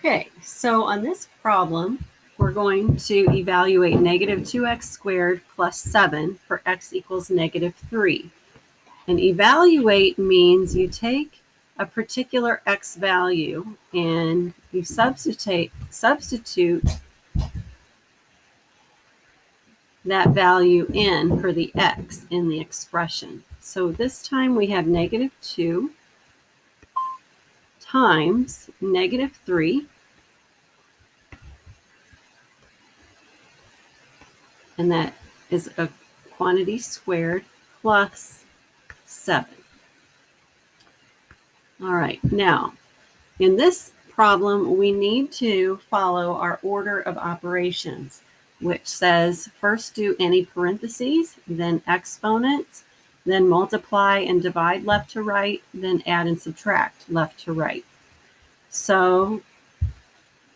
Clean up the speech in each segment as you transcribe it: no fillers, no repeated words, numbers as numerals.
Okay, so on this problem, we're going to evaluate negative 2x squared plus 7 for x equals negative 3. And evaluate means you take a particular x value and you substitute that value in for the x in the expression. So this time we have negative 2 times negative 3, and that is a quantity squared plus 7. All right, now in this problem, we need to follow our order of operations, which says first do any parentheses, then exponents, then multiply and divide left to right, then add and subtract left to right. So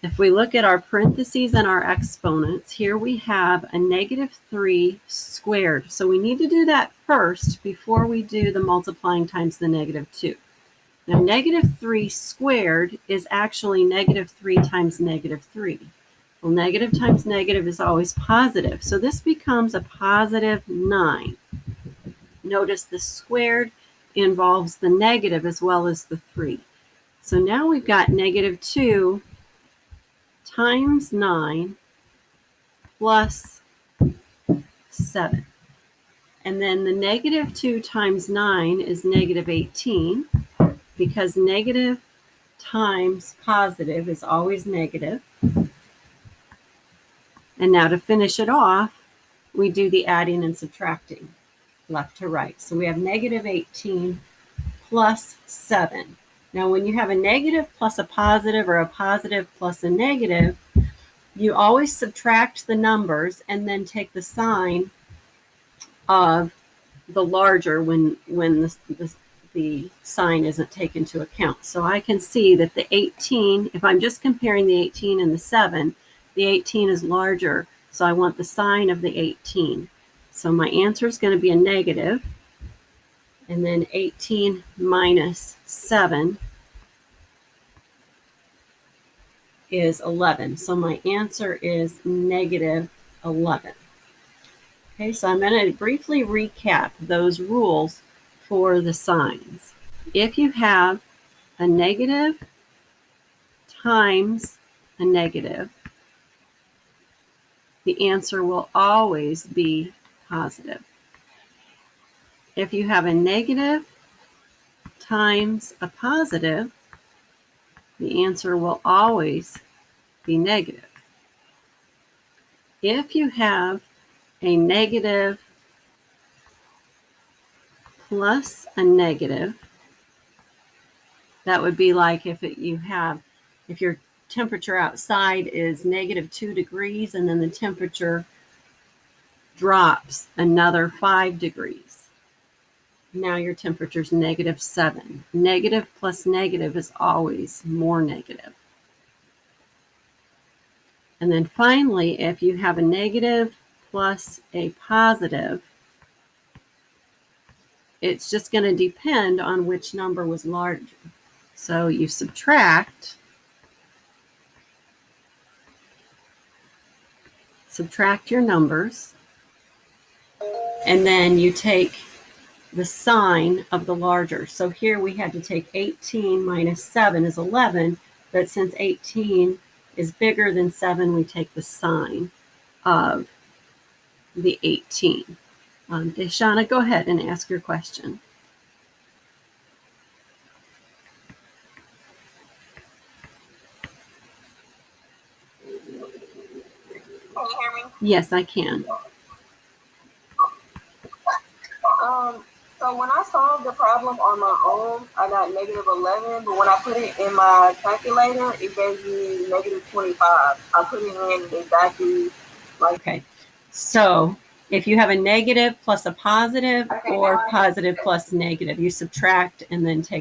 if we look at our parentheses and our exponents, here we have a negative 3 squared. So we need to do that first before we do the multiplying times the negative 2. Now, negative 3 squared is actually negative 3 times negative 3. Well, negative times negative is always positive, so this becomes a positive 9. Notice the squared involves the negative as well as the 3. So now we've got negative 2 times 9 plus 7. And then the negative 2 times 9 is negative 18. Because negative times positive is always negative. And now to finish it off, we do the adding and subtracting left to right. So we have negative 18 plus 7. Now when you have a negative plus a positive or a positive plus a negative, you always subtract the numbers and then take the sign of the larger when the sign isn't taken into account. So I can see that the 18, if I'm just comparing the 18 and the 7, the 18 is larger, so I want the sign of the 18. So my answer is going to be a negative, and then 18 minus 7 is 11. So my answer is negative 11. Okay, so I'm going to briefly recap those rules for the signs. If you have a negative times a negative, the answer will always be positive. If you have a negative times a positive, the answer will always be negative. If you have a negative plus a negative, that would be like if your temperature outside is negative 2 degrees and then the temperature drops another 5 degrees. Now your temperature is negative 7. Negative plus negative is always more negative. And then finally, if you have a negative plus a positive, it's just going to depend on which number was larger. So you subtract your numbers, and then you take the sign of the larger. So here we had to take 18 minus 7 is 11, but since 18 is bigger than 7, we take the sign of the 18. Deshauna, go ahead and ask your question. Can you hear me? Yes, I can. So when I solved the problem on my own, I got negative 11, but when I put it in my calculator, it gave me negative 25. I put it in exactly like... Okay, so if you have a negative plus a positive or positive plus negative, you subtract and then take